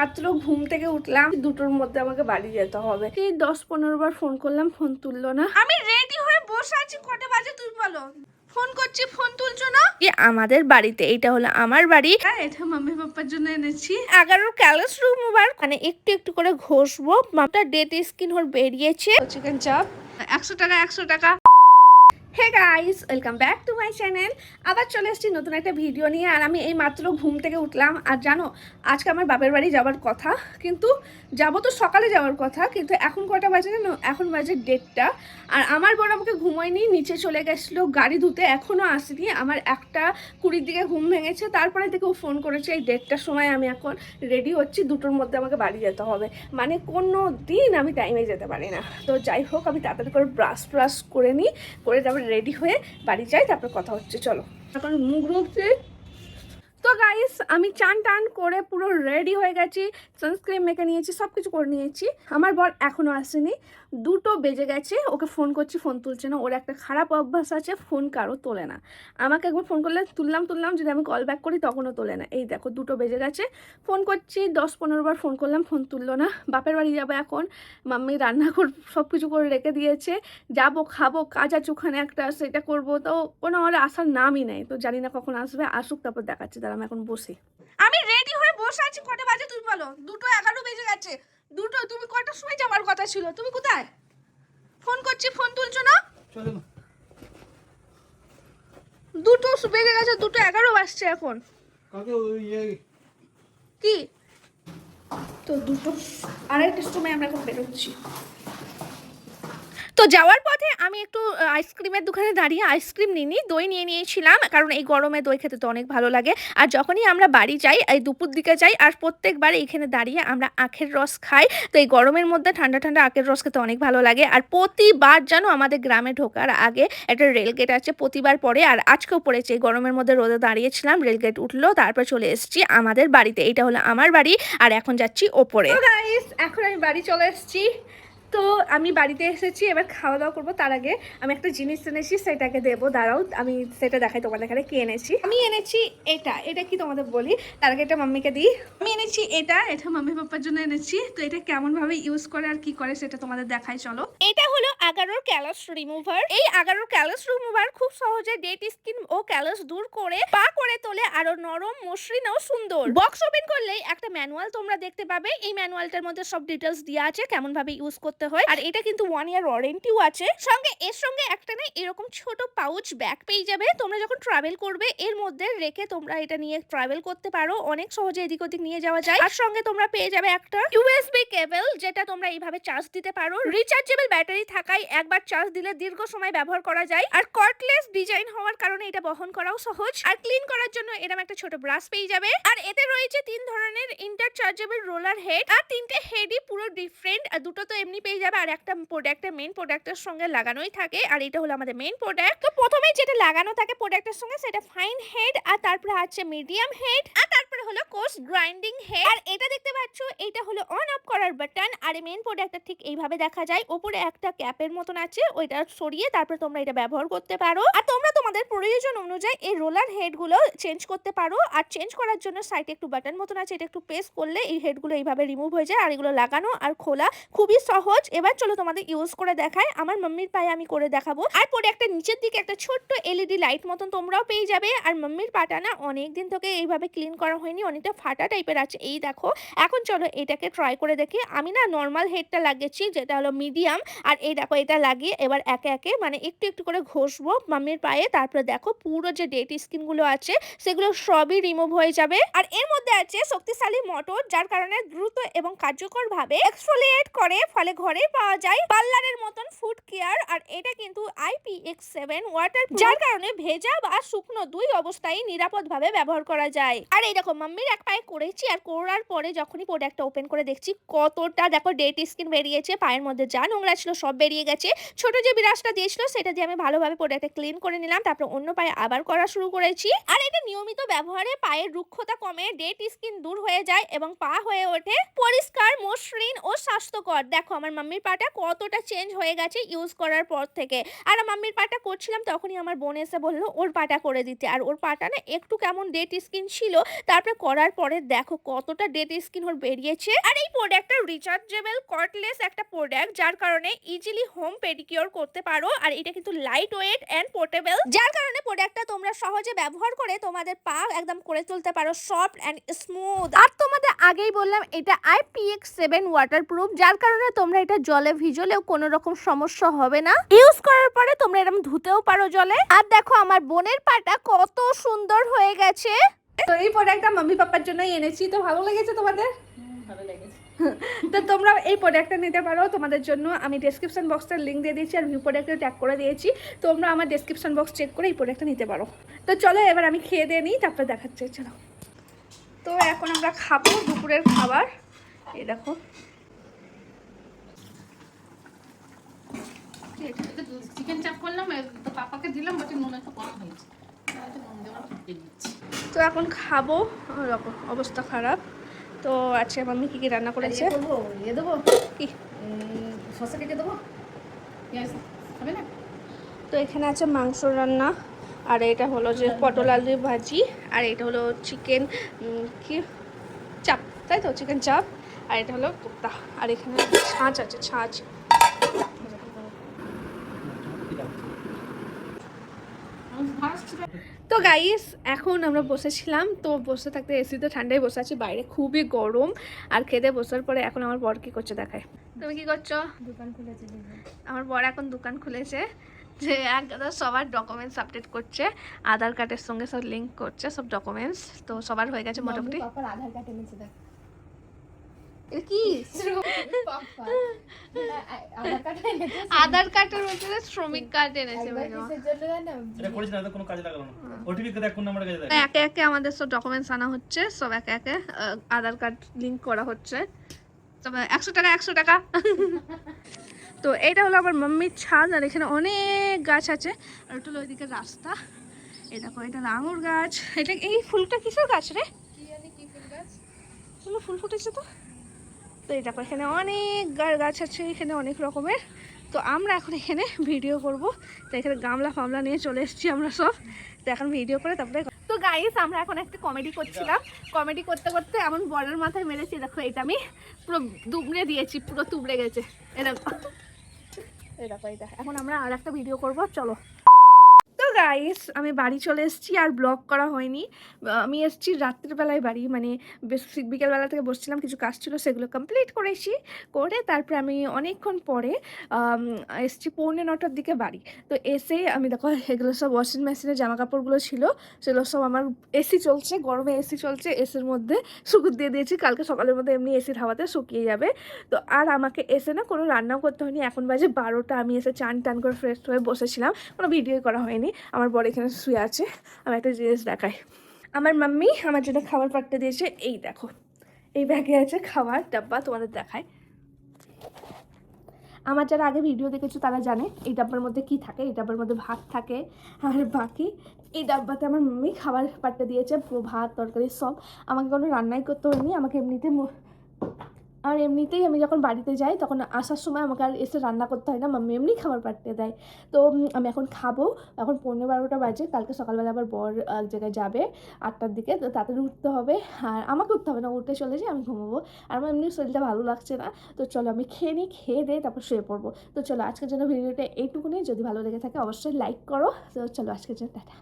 মাত্র ঘুম থেকে উঠলাম, দুটোর মধ্যে আমাকে বাড়ি যেতে হবে। 10-15 বার ফোন করলাম, ফোন তুললো না। আমি রেডি হয়ে বসে আছি, কটা বাজে তুই বলো? ফোন করছি, ফোন তুলছো না। আমাদের বাড়িতে, এটা হলো আমার বাড়ি। এটা মাম্মি পাপ্পার জন্য এনেছি 11 ক্যালাস রিমুভার, মানে একটু একটু করে ঘষবো। মাপটা ডেট স্কিন ওর বেরিয়েছে। চিকেন চাপ 100 টাকা, 100 টাকা। Hey guys, welcome back to my channel. আবার চলে এসেছি নতুন একটা ভিডিও নিয়ে। আর আমি এই মাত্র ঘুম থেকে উঠলাম। আর জানো, আজকে আমার বাপের বাড়ি যাওয়ার কথা, কিন্তু যাবো তো সকালে যাওয়ার কথা, কিন্তু এখন কটা বাজে জানো? এখন বাজে 1:30টা। আর আমার বড় আমাকে ঘুমোয়নি, নিচে চলে গেছিলো গাড়ি ধুতে, এখনও আসেনি। আমার 1:20 দিকে ঘুম ভেঙেছে, তারপরে থেকে ও ফোন করেছে এই 1:30টার সময়। আমি এখন রেডি হচ্ছি, দুটোর মধ্যে আমাকে বাড়ি যেতে হবে। মানে কোনো দিন আমি টাইমে যেতে পারি না। তো যাই হোক, আমি তাড়াতাড়ি করে ব্রাশ করে নিই, করে তারপর রেডি হয়ে বাড়ি যাই, তারপর কথা হচ্ছে। চলো, এখন মুখ ধুচ্ছি। তো গাইস, আমি চান টান করে পুরো রেডি হয়ে গেছি, সানস্ক্রিন মেখে নিয়েছি, সব কিছু করে নিয়েছি। আমার বর এখনও আসেনি, 2টো বেজে গেছে। ওকে ফোন করছি, ফোন তুলছে না। ওর একটা খারাপ অভ্যাস আছে, ফোন কারো তোলে না। আমাকে একবার ফোন করলে তুললাম, যদি আমি কল ব্যাক করি তখনও তোলে না। এই দেখো, 2টো বেজে গেছে। ফোন করছি, 10-15 বার ফোন করলাম, ফোন তুললো না। বাপের বাড়ি যাবো এখন, মাম্মি রান্না সব কিছু করে রেখে দিয়েছে। যাবো, খাবো, কাজ আছে ওখানে একটা, সেটা করবো। তো কোনো আমার আসার নামই নেই। তো জানি না কখন আসবে, আসুক তারপর দেখাচ্ছি। আমি এখন বসি, আমি রেডি হয়ে বসে আছি। কটা বাজে তুই বলো? 2:11 বেজে গেছে। তুমি কটার সময় যাওয়ার কথা ছিল? তুমি কোথায়? ফোন করছি, ফোন তুলছো না। 2টো বেজে গেছে, 2:11 বাজছে এখন। কি তো 2:02 সময় আমরা এখন বেরোচ্ছি। তো যাওয়ার পথে আমি একটু আইসক্রিমের দোকানে দাঁড়িয়ে আইসক্রিম নিইনি, দই নিয়ে নিয়েছিলাম, কারণ এই গরমে দই খেতে তো অনেক ভালো লাগে। আর যখনই আমরা বাড়ি যাই, এই দুপুর দিকে যাই, আর প্রত্যেকবার এইখানে দাঁড়িয়ে আমরা আখের রস খাই। তো এই গরমের মধ্যে ঠান্ডা ঠান্ডা আখের রস খেতে অনেক ভালো লাগে। আর প্রতিবার জানো, আমাদের গ্রামে ঢোকার আগে একটা রেলগেট আছে, প্রতিবার পরে। আর আজকেও পড়েছে, এই গরমের মধ্যে রোদে দাঁড়িয়েছিলাম, রেলগেট উঠলো, তারপর চলে এসেছি আমাদের বাড়িতে। এটা হলো আমার বাড়ি, আর এখন যাচ্ছি ওপরে। এখন আমি বাড়ি চলে এসেছি। তো আমি বাড়িতে এসেছি, এবার খাওয়া দাওয়া করবো। তার আগে আমি একটা জিনিস এনেছি, সেটাকে দেবো। দাঁড়াও, আমি সেটা দেখাই তোমাদের। এখানে কি এনেছি? আমি এনেছি এটা কি তোমাদের বলি, তার আগে এটা মাম্মিকে দিই। আমি এনেছি এটা মাম্মি পাপ্পার জন্য এনেছি। তো এটা কেমন ভাবে ইউজ করে আর কি করে সেটা তোমাদের দেখাই, চলো। এটা হলো 11 ক্যালাস রিমুভার। এই 11 ক্যালাস রিমুভার খুব সহজে ডেড স্কিন ও ক্যালাস দূর করে পা করে তোলে আরো নরম, মসৃণ ও সুন্দর। বক্স ওপেন করলেই একটা ম্যানুয়াল তোমরা দেখতে পাবে। এই ম্যানুয়ালটার মধ্যে সব ডিটেলস দেওয়া আছে, কেমন ভাবে ইউজ করতে হয়। আর এটা কিন্তু 1 ইয়ার ওয়ারেন্টিও আছে। এর সঙ্গে একটা না এরকম ছোট পাউচ ব্যাগ পেয়ে যাবে। তোমরা যখন ট্রাভেল করবে, এর মধ্যে রেখে তোমরা এটা নিয়ে ট্রাভেল করতে পারো, অনেক সহজে এদিক ওদিক নিয়ে যাওয়া যায়। আর সঙ্গে তোমরা পেয়ে যাবে একটা ইউএসবি কেবল, যেটা তোমরা এইভাবে চার্জ দিতে পারো। রিচার্জেবল ব্যাটারি থাকায় একবার চার্জ দিলে দীর্ঘ সময় ব্যবহার করা যায়। আর কর্ডলেস ডিজাইন হওয়ার কারণে এটা বহন করাও সহজ। আর ক্লিন করার জন্য এরকম একটা ছোট ব্রাশ পেয়ে যাবে। আর এতে রয়েছে 3 ধরনের ইন্টারচার্জেবল রোলার হেড, আর 3টে হেডই পুরো ডিফারেন্ট। আর 2টো তো এমনি পেয়ে যাবে, আর একটা প্রোডাক্টের মেইন প্রোডাক্টের সঙ্গে লাগানোই থাকে। আর এটা হলো আমাদের মেইন প্রোডাক্ট। তো প্রথমেই যেটা লাগানো থাকে প্রোডাক্টের সঙ্গে, সেটা ফাইন হেড, আর তারপরে আছে মিডিয়াম হেড, আর তারপরে হলো কোর্স গ্রাইন্ডিং হেড। আর এটা দেখতে পাচ্ছ, এটা হলো অন অফ করার বাটন। আর এই মেইন প্রোডাক্টটা ঠিক এইভাবে দেখা যায়। উপরে একটা ক্যাপের মতন আছে, ওইটা সরিয়ে তারপরে তোমরা এটা ব্যবহার করতে পারো। আর তোমরা তোমাদের প্রয়োজন অনুযায়ী এই রোলার হেড গুলো চেঞ্জ করতে পারো। আর চেঞ্জ করার জন্য সাইডে একটু বাটন মতন আছে, এটা একটু প্রেস করলে এই হেডগুলো এইভাবে রিমুভ হয়ে যায়। আর এগুলো লাগানো আর খোলা খুবই সহজ। এবার চলো তোমাদের ইউজ করে দেখায়। আমার মাম্মির পায়ে আমি করে দেখাবো। আর পরে একটা নিচের দিকে একটা ছোট্ট এলইডি লাইট মতন তোমরাও পেয়ে যাবে। আর মাম্মির পাটা না অনেকদিন থেকে এইভাবে ক্লিন করা হয়নি, অনেকটা ফাটা টাইপের আছে। এই দেখো, এখন চলো এটাকে ট্রাই করে দেখি। আমি না নর্মাল হেডটা লাগিয়েছি, যেটা হলো মিডিয়াম। আর এই দেখো, এটা লাগিয়ে এবার একে একে মানে একটু একটু করে ঘষবো মাম্মির পায়ে। তারপরে দেখো পুরো যে ডেড স্কিন গুলো আছে সেগুলো সবই রিমুভ হয়ে যাবে। আর এর মধ্যে আছে শক্তিশালী মোটর, যার কারণে দ্রুত এবং কার্যকর ভাবে এক্সফোলিয়েট করে, ফলে ঘরে পাওয়া যায় পার্লারের মতন ফুড কেয়ার। আর এটা কিন্তু IPX7 ওয়াটার, যার কারণে ভেজা বা শুকনো দুই অবস্থায় নিরাপদভাবে ব্যবহার করা যায়। আর এই দেখো, মাম্মির এক পায়ে করেছি, আর করার পরে যখনই প্রোডাক্টটা ওপেন করে দেখছি, কতটা দেখো ডেড স্কিন বেরিয়েছে। পায়ের মধ্যে যা নোংরা ছিল সব বেরিয়ে গেছে। ছোট যে ব্রাশটা দিয়েছিল সেটা দিয়ে আমি ভালোভাবে প্রোডাক্টটা ক্লিন করে নিলাম। তারপর অন্য পায়ে আবার করা শুরু করেছি। আর এটা নিয়মিত ব্যবহারে পায়ের রুক্ষতা কমে, ডেড স্কিন দূর হয়ে যায় এবং পা হয়ে ওঠে পরিষ্কার, মসৃণ ও স্বাস্থ্যকর। দেখো আমার মাম্মির পাটা কতটা চেঞ্জ হয়ে গেছে ইউজ করার পর থেকে। আর মাম্মির পাটা করছিলাম তখনই আমার বোন এসে বললো ওর পাটা করে দিতে। আর ওর পাটা না একটু কেমন ডেড স্কিন ছিল, তারপরে করার পরে দেখো কতটা ডেড স্কিন ওর বেরিয়েছে। আর এই প্রোডাক্টটা রিচার্জেবল কর্ডলেস একটা প্রোডাক্ট, যার কারণে ইজিলি হোম পেডিকিউর করতে পারো। আর এটা কিন্তু লাইট ওয়েট এন্ড পোর্টেবল, যার কারণে প্রোডাক্টটা তোমরা সহজে ব্যবহার করে তোমাদের পা একদম করে তুলতে পারো সফট এন্ড স্মুথ। আর তোমাদের আগেই বললাম এটা IPX7 ওয়াটারপ্রুফ, যার কারণে তোমরা এটা জলে ভিজলেও কোনো রকম সমস্যা হবে না। ইউজ করার পরে তোমরা এরকম ধুতেও পারো জলে। আর দেখো আমার বোনের পাটা কত সুন্দর হয়ে গেছে। তো এই প্রোডাক্টটা মাম্মি পাপার জন্যই এনেছি। তো ভালো লেগেছে তোমাদের? ভালো লেগেছে। তো তোমরা এই প্রোডাক্টটা নিতে পারো। তোমাদের জন্য আমি ডেসক্রিপশন বক্সটার লিঙ্ক দিয়ে দিয়েছি আর ভিউ প্রোডাক্টে ট্যাগ করে দিয়েছি। তোমরা আমার ডেসক্রিপশন বক্স চেক করে এই প্রোডাক্টটা নিতে পারো। তো চলো এবার আমি খেয়ে দিয়ে নিই, তারপরে দেখাচ্ছি। চলো, তো এখন আমরা খাবো দুপুরের খাবার। এই দেখো চিকেন চাপ করলাম, তো পাপাকে দিলাম, বাট নুন একটু কম হয়েছে, নুন দেওয়ার দিচ্ছি। তো এখন খাবো, দেখো অবস্থা খারাপ। তো আচ্ছা মাম্মি কী কী রান্না করেছে? দেবো কি শসা কেটে দেবো, হবে না? তো এখানে আছে মাংস রান্না, আর এটা হলো যে পটল আলু ভাজি, আর এটা হলো চিকেন কি চাপ, তাই তো চিকেন চাপ, আর এটা হলো কোপ্তা, আর এখানে ছাঁচ আছে, ছাঁচ। তো গাইস এখন আমরা বসেছিলাম, তো বসে থাকতে এসিতে ঠান্ডায় বসে আছি, বাইরে খুবই গরম। আর খেতে বসার পরে এখন আমার বর কি করছে দেখায়। তুমি কি করছো? দোকান খুলেছে। আমার বর এখন দোকান খুলেছে, যে একদম সবার ডকুমেন্টস আপডেট করছে, আধার কার্ডের সঙ্গে সব লিঙ্ক করছে, সব ডকুমেন্টস তো সবার হয়ে গেছে মোটামুটি। পাপার আধার কার্ড এনেছে, দেখ কি আধার কার্ডের মধ্যে শ্রমিক কার্ড এনেছে। একে একে আমাদের সব ডকুমেন্টস আনা হচ্ছে, সব একে একে আধার কার্ড লিঙ্ক করা হচ্ছে। তবে 100 টাকা 100 টাকা। তো এইটা হলো আমার মাম্মির ছাদ, আর এখানে অনেক গাছ আছে। আর ওটা হলো ওইদিকে রাস্তা। এই দেখো এটা আঙুর গাছ। এটা এই ফুলটা কিসের গাছ রে? ফুল ফুটেছে তো। তো এই দেখো এখানে অনেক গাছ আছে, এখানে অনেক রকমের। তো আমরা এখন এখানে ভিডিও করব, তো এখানে গামলা ফামলা নিয়ে চলে এসেছি আমরা সব। তো এখন ভিডিও করে তারপরে। তো গাইস আমরা এখন একটা কমেডি করছিলাম, কমেডি করতে করতে এমন বড়ের মাথায় মেরেছি, দেখো এটা আমি পুরো দুবড়ে দিয়েছি, পুরো তুবড়ে গেছে। এরকম এটা এখন আমরা আর একটা ভিডিও করব, চলো। তো গাইস আমি বাড়ি চলে এসেছি, আর ব্লগ করা হয়নি। আমি এসেছি রাত্রিবেলায় বাড়ি, মানে বিকেলবেলা থেকে বসছিলাম, কিছু কাজ ছিল সেগুলো কমপ্লিট করেছি, করে তারপরে আমি অনেকক্ষণ পরে এসেছি 8:45টার দিকে বাড়ি। তো এসে আমি দেখো এগুলো সব ওয়াশিং মেশিনে জামা কাপড়গুলো ছিল, সেগুলো সব আমার এসি চলছে, গরমে এসি চলছে, এসির মধ্যে শুকুর দিয়ে দিয়েছি, কালকে সকালের মধ্যে এমনি এসির হাওয়াতে শুকিয়ে যাবে। তো আর আমাকে এসে না কোনো রান্নাও করতে হয়নি। এখন বাজে 12টা, আমি এসে চান টান করে ফ্রেশ হয়ে বসেছিলাম, কোনো ভিডিও করা হয়নি। আমার বর এখানে শুয়ে আছে। আমি একটা জিনিস দেখাই, আমার মাম্মি আমার জন্য খাবার পাঠিয়ে দিয়েছে। এই দেখো এই ব্যাগে আছে খাবার ডাব্বা, তোমাদের দেখায়। আমার যারা আগে ভিডিও দেখেছো তারা জানে এই ডাব্বার মধ্যে কি থাকে। এই ডাব্বার মধ্যে ভাত থাকে, আর বাকি এই ডাব্বাতে আমার মাম্মি খাবার পাঠিয়ে দিয়েছে, পুরো ভাত তরকারি সব। আমাকে কোনো রান্নাই করতে হয়নি, আমাকে এমনিতেই আমি যখন বাড়িতে যাই তখন আসার সময় আমাকে আর এসে রান্না করতে হয় না, মাম্মি এমনি খাবার পাঠিয়ে দেয়। তো আমি এখন খাবো, এখন 12:15 বাজে। কালকে সকালবেলা আবার বর এক জায়গায় যাবে 8টার দিকে, তো তাড়াতাড়ি উঠতে হবে। আর আমাকে উঠতে হবে না, উঠে চলে যাই, আমি ঘুমাবো। আর আমার এমনি শরীরটা ভালো লাগছে না। তো চলো আমি খেয়ে নিই, খেয়ে দিয়ে তারপর শুয়ে পড়বো। তো চলো আজকের জন্য ভিডিওটা এইটুকুনি, যদি ভালো লেগে থাকে অবশ্যই লাইক করো। তো চলো আজকের জন্য টাটা।